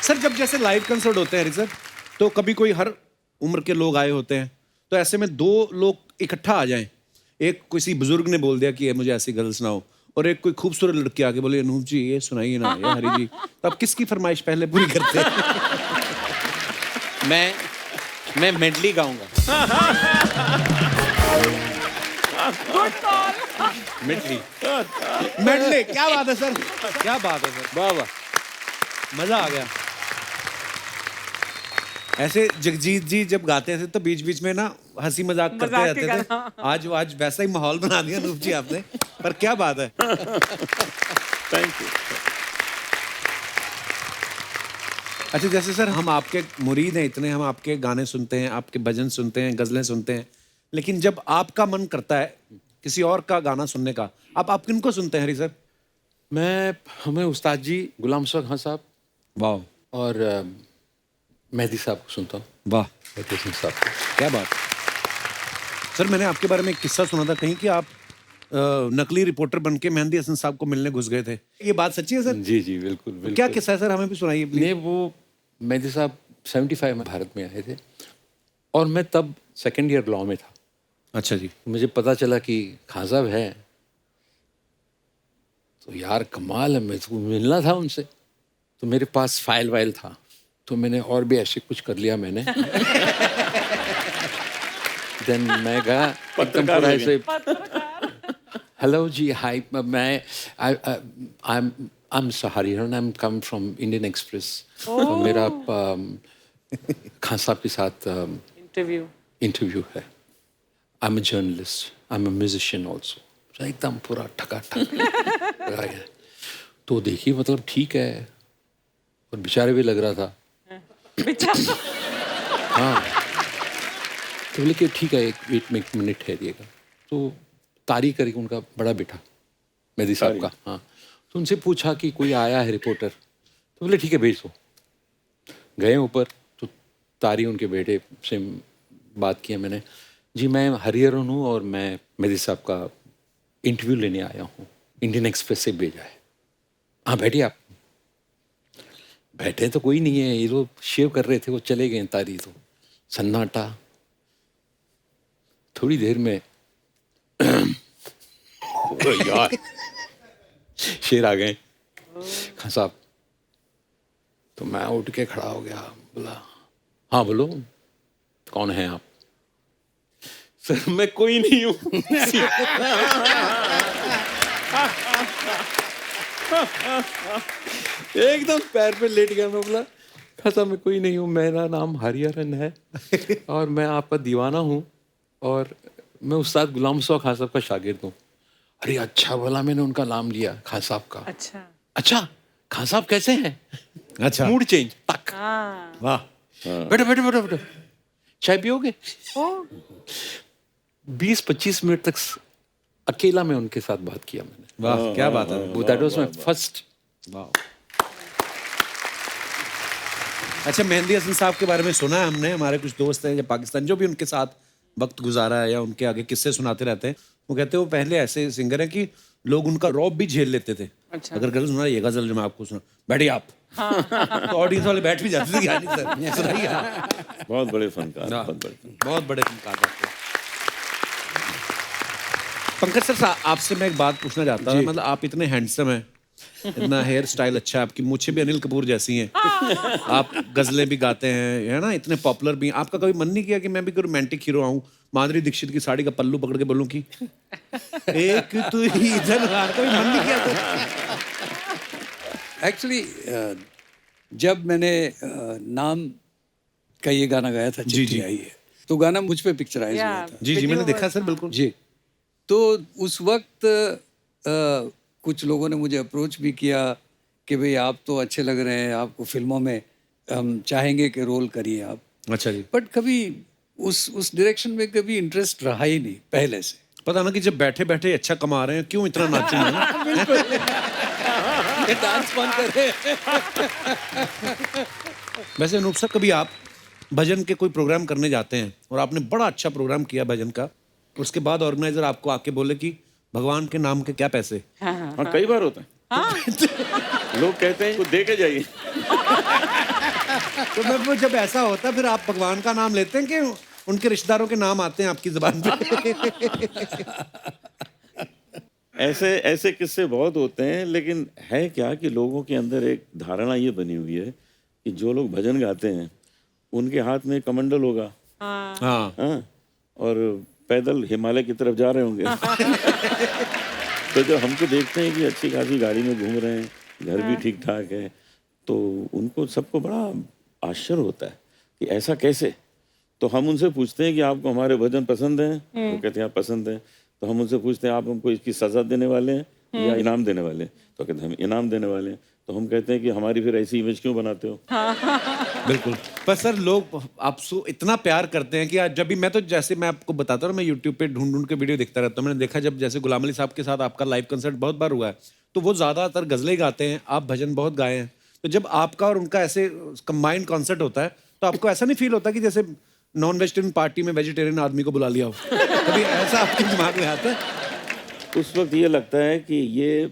sir जब जैसे लाइव कंसर्ट होते हैं हरी सर, तो कभी कोई हर उम्र के लोग आए होते हैं, तो ऐसे में दो लोग इकट्ठा आ जाएं, एक किसी बुजुर्ग ने बोल दिया कि ये मुझे ऐसी गजल सुनाओ, और एक कोई खूबसूरत लड़की आके बोले अनूप जी ये सुनाइए ना ये हरी जी, तो आप किसकी फरमाइश पहले पूरी करते हैं? मैं मेडली गाऊंगा। मेडले, क्या बात है सर, क्या बात है सर, वाह वाह, मजा आ गया। ऐसे जगजीत जी जब गाते थे तो बीच बीच में ना हंसी मजाक करते रहते थे। आज वैसा ही माहौल बना दिया अनूप जी आपने, पर क्या बात है। Thank you. अच्छा जैसे सर हम आपके मुरीद हैं इतने, हम आपके गाने सुनते हैं, आपके भजन सुनते हैं, गजलें सुनते हैं, लेकिन जब आपका मन करता है किसी और का गाना सुनने का, आप किनको सुनते हैं हरी सर? हमें उस्ताद जी गुलाम शौक खान साहब, वाह, और मेहदी साहब को सुनता हूँ। वाह, मेहदी सिंह साहब को। क्या बात। सर मैंने आपके बारे में एक किस्सा सुना था कहीं कि आप नकली रिपोर्टर बन के मेहंदी हसन साहब को मिलने घुस गए थे, ये बात सच्ची है सर? जी जी बिल्कुल बिल्कुल। क्या किस्सा है सर, हमें भी सुनाइए प्लीज। नहीं, वो मेहदी साहब 75 में भारत में आए थे और मैं तब सेकेंड ईयर लॉ में था। अच्छा जी। मुझे पता चला कि खान साहब है, तो यार कमाल है, मैं तो मिलना था उनसे। तो मेरे पास फाइल वाइल था, तो मैंने और भी ऐसे कुछ कर लिया मैंने। देन मैं गया एकदम पूरा ऐसे, हेलो जी, हाय, मैं I am Hariharan, I am come from Indian express. तो मेरा खान साहब के साथ इंटरव्यू है। I am a journalist, I am a musician also. एकदम पूरा ठकाठक लगा गया। तो देखिए मतलब ठीक है, और बेचारे भी लग रहा था। हाँ, तो बोले कि ठीक है, एक मिनट ठहरिएगा। तो तारीख करके उनका बड़ा बेटा मेहदी साहब का, हाँ, तो उनसे पूछा कि कोई आया है रिपोर्टर, तो बोले ठीक है भेज दो। गए ऊपर, तो तारी उनके बेटे से बात किया मैंने, जी मैं हरिहरन हूँ और मैं मेहदी साहब का इंटरव्यू लेने आया हूँ, इंडियन एक्सप्रेस से भेजा है। हाँ बैठिए आप। बैठे तो कोई नहीं है, ये लोग शेव कर रहे थे, वो चले गए। तारी तो सन्नाटा। थोड़ी देर में तो यार शेर आ गए खान साहब। तो मैं उठ के खड़ा हो गया, बोला हाँ बोलो कौन है आप? सर मैं कोई नहीं हूँ। एकदम पैर पे लेट गया। मैं बोला खान साहब मैं कोई नहीं हूँ, मेरा नाम हरिहरन है और मैं आपका दीवाना हूँ और मैं उस्ताद गुलाम शौक खान साहब का शागिर्द हूँ। अरे अच्छा, बोला मैंने उनका नाम लिया खान साहब का। अच्छा खान साहब कैसे हैं? अच्छा, मूड चेंज तक। वाह, बैठो बैठो बैठो बैठो, चाय पियोगे? 20-25 मिनट तक अकेला मैं उनके साथ बात किया मैंने। वाह, क्या बात है। That was my first. वाह। अच्छा, मेहंदी हसन साहब के बारे में सुना है हमने, हमारे कुछ दोस्त हैं या पाकिस्तान जो भी उनके साथ वक्त गुजारा है या उनके आगे किस्से सुनाते रहते हैं, वो कहते हैं वो पहले ऐसे सिंगर हैं कि लोग उनका रौब भी झेल लेते थे। अच्छा। अगर गजल सुना, ये गजल जो मैं आपको सुना, बैठिए आप, तो ऑडियंस वाले बैठ भी जाते थे, यानी सर सुनाइए आप। बहुत बड़े फनकार, बहुत बड़े फनकार। बहुत बड़े फनकार आपके। पंकज सर, आपसे मैं एक बात पूछना चाहता हूँ, मतलब आप इतने हैंडसम हैं, इतना हेयर स्टाइल अच्छा है, आपकी मूछें भी अनिल कपूर जैसी हैं, आप गजलें भी गाते हैं, है ना, इतने पॉपुलर भी हैं। आपका कभी मन नहीं किया कि मैं भी कोई रोमांटिक हीरो आऊं, माधुरी दीक्षित की साड़ी का पल्लू पकड़ के बोलूं कि एक तू ही धनवान, कभी मन नहीं किया? तो एक्चुअली जब मैंने नाम का ये गाना गाया था, चिट्ठी आई है, तो गाना मुझ पे पिक्चराइज हुआ था। जी मैंने देखा सर, बिल्कुल जी। तो उस वक्त कुछ लोगों ने मुझे अप्रोच भी किया कि भाई आप तो अच्छे लग रहे हैं, आपको फिल्मों में हम चाहेंगे कि रोल करिए आप। अच्छा जी। बट कभी उस डायरेक्शन में कभी इंटरेस्ट रहा ही नहीं पहले से। पता ना कि जब बैठे बैठे अच्छा कमा रहे हैं, क्यों इतना नाचें? ये डांस बंद करे। वैसे अनूप सर, कभी आप भजन के कोई प्रोग्राम करने जाते हैं और आपने बड़ा अच्छा प्रोग्राम किया भजन का, उसके बाद ऑर्गेनाइजर आपको आके बोले कि भगवान के नाम के क्या पैसे? हाँ, कई बार होता है। लोग कहते हैं, दे के जाइए। तो मैं वो जब ऐसा होता फिर आप भगवान का नाम लेते हैं कि उनके रिश्तेदारों के नाम आते हैं आपकी जुबान पे? ऐसे किस्से बहुत होते हैं, लेकिन है क्या कि लोगों के अंदर एक धारणा ये बनी हुई है कि जो लोग भजन गाते हैं उनके हाथ में कमंडल होगा। हाँ। हाँ, और पैदल हिमालय की तरफ जा रहे होंगे। तो जब हमको देखते हैं कि अच्छी खासी गाड़ी में घूम रहे हैं, घर भी ठीक ठाक है, तो उनको सबको बड़ा आश्चर्य होता है कि ऐसा कैसे। तो हम उनसे पूछते हैं कि आपको हमारे भजन पसंद हैं? वो कहते हैं आप पसंद हैं। तो हम उनसे पूछते हैं आप हमको इसकी सजा देने वाले हैं या इनाम देने वाले हैं? तो कहते हैं हम इनाम देने वाले हैं। तो हम कहते हैं कि हमारी फिर ऐसी इमेज क्यों बनाते हो? बिल्कुल। पर सर, लोग आपसे इतना प्यार करते हैं कि आज जब भी मैं, तो जैसे मैं आपको बताता हूँ, मैं यूट्यूब पे ढूंढ के वीडियो देखता रहता हूँ। मैंने देखा जब जैसे गुलाम अली साहब के साथ आपका लाइव कंसर्ट बहुत बार हुआ है, तो वो ज़्यादातर गज़लें गाते हैं, आप भजन बहुत गाए हैं। तो जब आपका और उनका ऐसे कंबाइंड कॉन्सर्ट होता है, तो आपको ऐसा नहीं फील होता कि जैसे नॉन वेजिटेरियन पार्टी में वेजिटेरियन आदमी को बुला लिया हो? कभी ऐसा आपके दिमाग में आता है? उस वक्त ये लगता है कि ये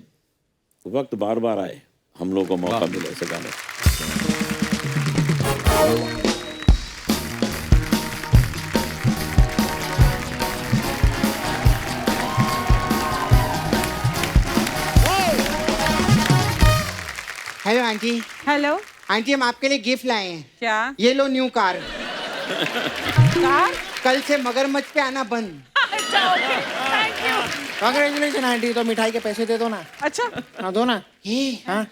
वक्त बार बार आए, हम लोगों को मौका मिले ऐसे गाने। Hello aunty. हेलो, आंटी, हम आपके लिए गिफ्ट लाए हैं। क्या ये लो न्यू कार। कार? कल से मगरमच्छ पे आना बंद। अच्छा, okay, thank you. Congratulation aunty. तो मिठाई के पैसे दे दो ना। अच्छा, हाँ, दो ना। हाँ,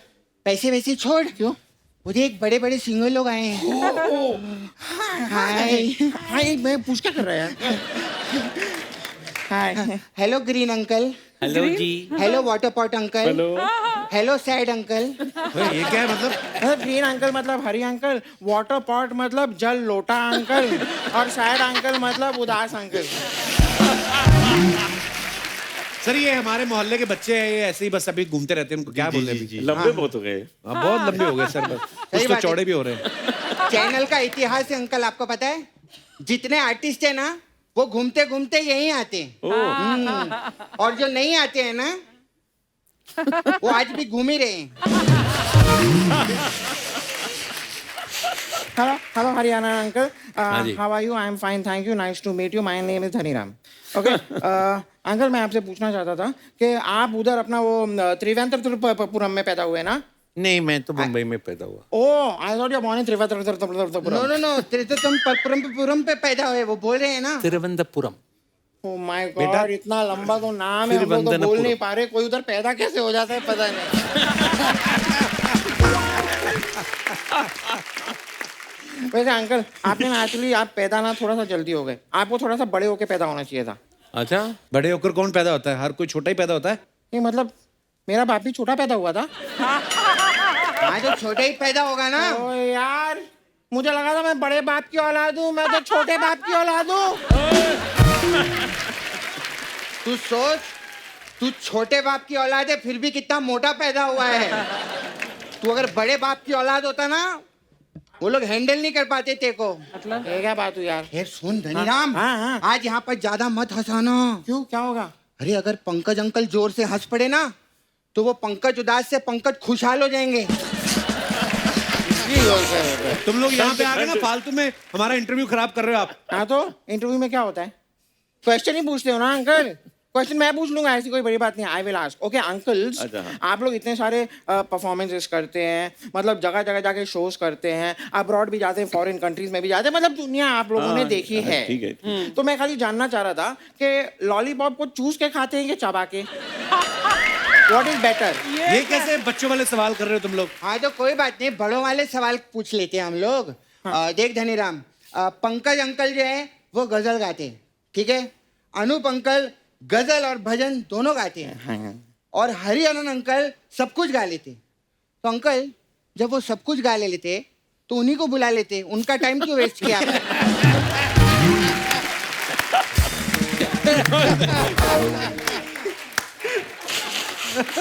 पैसे वैसे छोड़। क्यों? मुझे एक बड़े बड़े सिंगर लोग आए हैं। हाय हाय, मैं पूछ क्या कर रहा है? Hi, hello green uncle. Hello जी। Hello water pot uncle. Hello. Hello sad uncle. ये क्या है मतलब? ग्रीन अंकल मतलब हरी अंकल, वाटर पॉट मतलब जल लोटा अंकल, और सैड अंकल मतलब उदास अंकल। सर, ये हमारे मोहल्ले के बच्चे हैं, ये ऐसे ही बस अभी घूमते रहते हैं, उनको क्या बोले अभी? लंबे बहुत हो गए। हाँ, बहुत लंबे हो गए सर, बस कुछ तो बात है। चौड़े भी हो रहे हैं। चैनल का इतिहास है अंकल, आपको पता है? जितने आर्टिस्ट है ना, वो घूमते घूमते यहीं आते हैं। और जो नहीं आते हैं ना, वो आज भी घूम ही रहे हैं। हेलो हरियाणा अंकल, जी। How are you? I am fine, thank you, nice to meet you, my name is Haniram. Okay uncle, मैं आपसे पूछना चाहता था कि आप उधर अपना वो त्रिवेंद्रपुरम में पैदा हुए ना? नहीं, मैं तो मुंबई में पैदा हुआ। Oh, I thought you born in Trivendrapuram. No, Trivendrapuram पे पैदा हुए, वो बोल रहे हैं ना। तिरुवनंतपुरम। ओह माय गॉड, इतना लंबा तो नाम है, हम लोग तो बोल नहीं पा रहे। कोई उधर पैदा कैसे हो जाता है पता नहीं। वैसे अंकल, आपने ना एक्चुअली आप पैदा ना थोड़ा सा जल्दी हो गए, आपको थोड़ा सा बड़े होके पैदा होना चाहिए था। अच्छा, बड़े होकर कौन पैदा होता है? हर कोई छोटा ही पैदा होता है। नहीं मतलब मेरा बाप भी छोटा पैदा हुआ था। हाँ, तो छोटे ही पैदा होगा ना। ओ यार, मुझे लगा था मैं बड़े बाप की औलाद हूँ, मैं तो छोटे बाप की औलाद हूँ। तू सोच, तू छोटे बाप की औलाद है, फिर भी कितना मोटा पैदा हुआ है। तू अगर बड़े बाप की औलाद होता ना, वो लोग हैंडल नहीं कर पाते ते को। मतलब ये क्या बात हुई यार? ये सुन धनीराम, हाँ, हाँ। आज यहाँ पर ज्यादा मत हंसाना। क्यों, क्या होगा? अरे अगर पंकज अंकल जोर से हंस पड़े ना तो वो पंकज उदास से पंकज खुशहाल हो जाएंगे। तुम लोग यहाँ पे आ गए ना फालतू में हमारा इंटरव्यू खराब कर रहे हो आप। हाँ तो इंटरव्यू में क्या होता है? क्वेश्चन ही पूछते हो ना अंकल। क्वेश्चन मैं पूछ लूंगा, ऐसी कोई बड़ी बात नहीं। I will ask. Okay uncles, अच्छा, हाँ। आप लोग इतने सारे परफॉर्मेंसेस करते हैं, मतलब जगह जगह जाके शोज करते हैं, अब्रॉड भी जाते हैं, फॉरेन कंट्रीज में भी जाते हैं, मतलब दुनिया आप लोगों ने देखी है। ठीक है, ठीक है। तो मैं खाली जानना चाह रहा था कि लॉलीपॉप को चूस के खाते हैं कि चबा के? What is better? ये कैसे बच्चों वाले सवाल कर रहे हो तुम लोग? हाँ तो कोई बात नहीं, बड़ों वाले सवाल पूछ लेते हैं हम लोग। देख धनीराम, पंकज अंकल जो है वो गजल गाते हैं, ठीक है? अनूप अंकल गजल और भजन दोनों गाते हैं, और हरिहरन अंकल सब कुछ गा लेते हैं। तो अंकल जब वो सब कुछ गा लेते तो उन्हीं को बुला लेते, उनका टाइम क्यों वेस्ट किया आपने?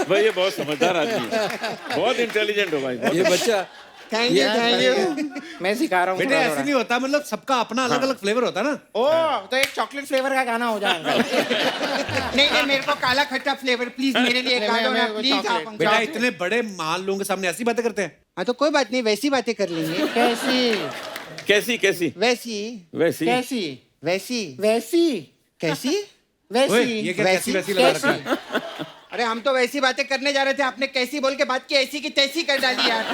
भाई ये बहुत समझदार आदमी है, बहुत इंटेलिजेंट हो भाई, बहुत। ये बच्चा थैंक यू। मैं सिखा रहा हूँ बेटे ऐसे नहीं होता, मतलब सबका अपना अलग अलग फ्लेवर होता है ना। ओ तो एक चॉकलेट फ्लेवर का गाना हो जाए अंकल। नहीं मेरे को काला खट्टा फ्लेवर प्लीज मेरे लिए गा दो ना प्लीज आप chocolate। अंकल। बेटा इतने बड़े महान लोगों के सामने ऐसी बातें करते हैं। हाँ तो कोई बात नहीं, वैसी बातें कर लेंगे। कैसी? कैसी कैसी वैसी वैसी कैसी? वैसी वैसी? कैसी? ओए, वैसी? ये क्या कैसी वैसी लगा रखा है? अरे हम तो वैसी बातें करने जा रहे थे, आपने कैसी बोल के बात की ऐसी की तैसी कर डाली यार।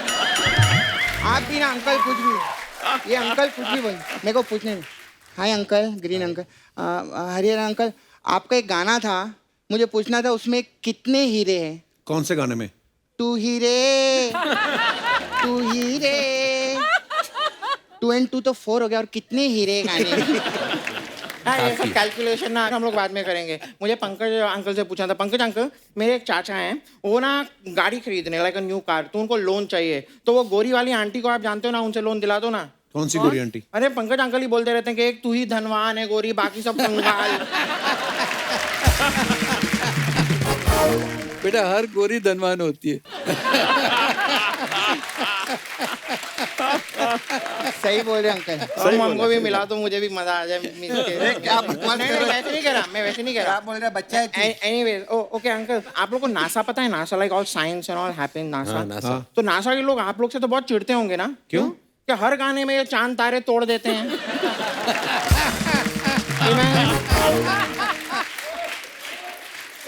आप भी ना अंकल कुछ भी, ये अंकल कुछ भी बोल, मेरे को पूछने दो। Hi uncle, green uncle, Harihar uncle, आपका एक गाना था, मुझे पूछना था उसमें कितने हीरे हैं? कौन से गाने में? टू हीरे, टू हीरे, 2 and 2 तो 4 हो गया, और कितने हीरे गाने? हाँ ये सब कैलकुलेशन ना हम लोग बाद में करेंगे। मुझे पंकज अंकल से पूछना था। पंकज अंकल, मेरे एक चाचा हैं, वो ना गाड़ी खरीदने, लाइक अ न्यू कार, तो उनको लोन चाहिए। तो वो गोरी वाली आंटी को आप जानते हो ना, उनसे लोन दिला दो ना। कौन सी गोरी आंटी? अरे पंकज अंकल ही बोलते रहते हैं कि एक तू ही धनवान है गोरी, बाकी सब कंगाल। बेटा हर गोरी धनवान होती है। सही बोल रहे अंकल। हमको भी मिला तो मुझे भी मजा आ जाए। क्या बकवास नहीं, कर रहे हो? वैसे नहीं कह रहा, मैं वैसे नहीं कह क्या रहा। बोल रहे बच्चा है तू? एनीवेज, ओके अंकल, आप लोग को नासा पता है? NASA like all science and all happen NASA. हाँ, NASA। तो नासा के लोग आप लोग से तो बहुत चिढ़ते होंगे ना? क्यों? कि हर गाने में ये चांद तारे तोड़ देते हैं।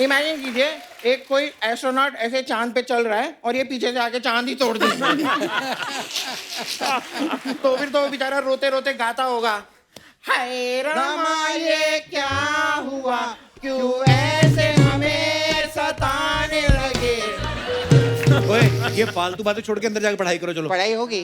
इमेजिन कीजिए, एक कोई एस्ट्रोनॉट ऐसे चांद पे चल रहा है और ये पीछे से आके चांद ही तोड़ देगा। तो फिर तो वो बेचारा रोते रोते गाता होगा, हाय रामा ये क्या हुआ, क्यों ऐसे हमें सताने लगे। ओए ये फालतू बातें छोड़ के अंदर जाकर पढ़ाई करो चलो। पढ़ाई होगी,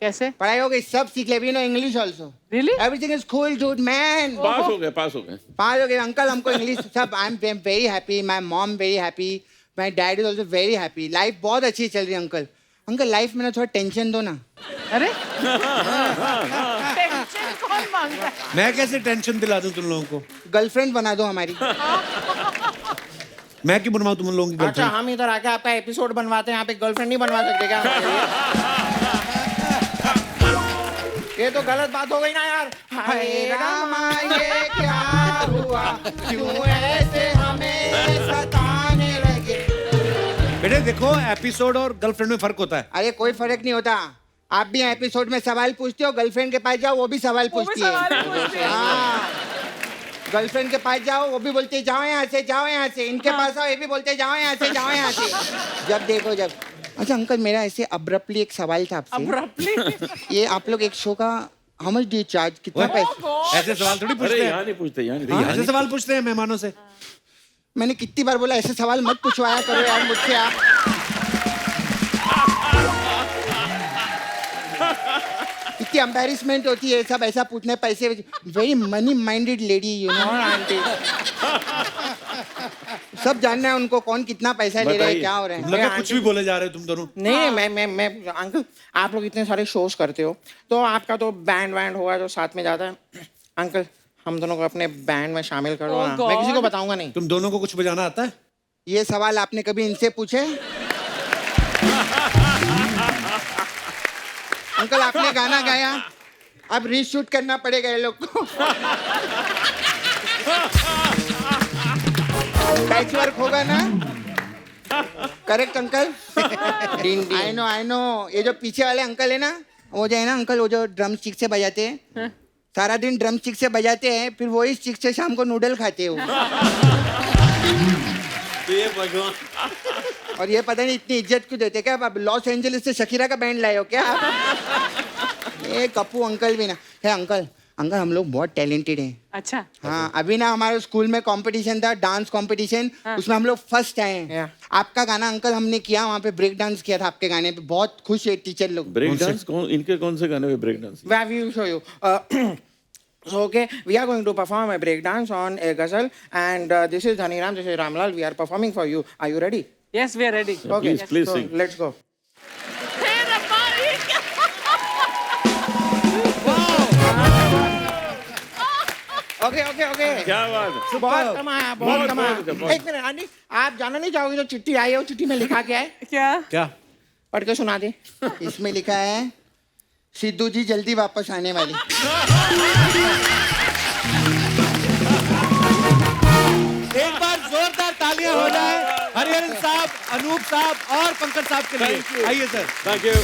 कैसे? पढ़ाई हो गई, सब सीख ले, no English also. Really? Everything is cool dude man. Pass हो गए, पास हो गए। पास हो गए अंकल, हमको इंग्लिश सब, I am very happy, my mom very happy, my dad is also very happy. Life बहुत अच्छी चल रही है अंकल। अंकल लाइफ में ना थोड़ा टेंशन दो ना। अरे टेंशन कौन मांगता है? मैं कैसे टेंशन दिला दूं तुम लोगों को? गर्लफ्रेंड बना दो हमारी। मैं क्यों बनवाऊं तुम लोगों की अच्छा गर्लफ्रेंड? हम इधर आके आपका एपिसोड बनवाते हैं, आप एक गर्लफ्रेंड नहीं बनवा सकते क्या हमारे लिए? ये तो गलत बात हो गई ना यार। हाय रामा ये क्या हुआ, क्यों ऐसे हमें सताने लगे। बेटे देखो एपिसोड और गर्लफ्रेंड में फर्क होता है। अरे कोई फर्क नहीं होता, आप भी एपिसोड में सवाल पूछते हो, गर्लफ्रेंड के पास जाओ वो भी सवाल पूछती है। हाँ, गर्लफ्रेंड के पास जाओ वो भी बोलते जाओ यहाँ से, जाओ यहाँ से। इनके पास आओ ये भी बोलते जाओ यहाँ से, जाओ यहाँ से। जब देखो जब। अच्छा अंकल, मेरा ऐसे अब्रप्टली एक सवाल था आपसे। ये आप लोग एक शो का how much do you charge, कितना पैसा? ऐसे सवाल थोड़ी अरे पूछते यहाँ हैं। नहीं पूछते, यहाँ नहीं। ऐसे सवाल पूछते हैं मेहमानों से। मैंने कितनी बार बोला ऐसे सवाल मत पूछवाया करो यार मुझसे आप। इतनी एम्बैरेसमेंट होती है सब ऐसा पूछने पैसे। Very money minded lady you know aunty. सब जानना है उनको कौन कितना पैसा ले रहा है, क्या हो रहा तुम है। लोग कुछ भी बोले जा रहे हो तुम दोनों। नहीं मैं अंकल, आप लोग इतने सारे शोज करते हो तो आपका तो बैंड वैंड होगा जो साथ में जाता है। अंकल हम दोनों को अपने बैंड में शामिल कर दो Oh ना। God. मैं किसी को बताऊंगा नहीं। तुम दोनों को कुछ बजाना आता है? ये सवाल आपने कभी इनसे पूछे? अंकल आपने गाना गाया, अब रीशूट करना पड़ेगा ये लोग को। पैच वर्क होगा ना? Correct uncle? आई नो ये जो पीछे वाले अंकल है ना, वो जो है ना अंकल, वो जो ड्रम स्टिक से बजाते हैं, सारा दिन ड्रम स्टिक से बजाते हैं, फिर वही स्टिक से शाम को नूडल खाते हैं ये भगवान। और ये पता नहीं इतनी इज्जत क्यों देते, क्या आप लॉस एंजलिस से शकीरा का बैंड लाए हो क्या? ये कप्पू अंकल भी ना है। अंकल अंकल हम लोग बहुत टैलेंटेड हैं। अच्छा, हाँ, अभी ना हमारे स्कूल में कंपटीशन था, डांस कंपटीशन, उसमें हम लोग फर्स्ट आए हैं। आपका गाना अंकल हमने किया, वहाँ पे ब्रेक डांस किया था आपके गाने पे, बहुत खुश है टीचर लोग। ब्रेक डांस कौन, इनके कौन से गाने में break dance? Where will show you? So, okay, we are going to perform a break dance on a ghazal, and this is Dhaniram, this is Ramlal. We are performing for you. Are you ready? yes, we are ready. Okay, please so sing. let's go. Okay, okay, okay. क्या बात है? बहुत कमाया, बहुत कमाया। बहुत। एक मिनट आंटी, आप जानना नहीं चाहोगे जो चिट्ठी आई है, वो चिट्ठी में लिखा क्या है? क्या? क्या? पढ़ के सुना दे। इसमें लिखा है सिद्धू जी जल्दी वापस आने वाली। एक बार जोरदार तालियां हो जाए हरिहरन साहब, अनूप साहब और पंकज साहब के लिए। आइए सर। Thank you.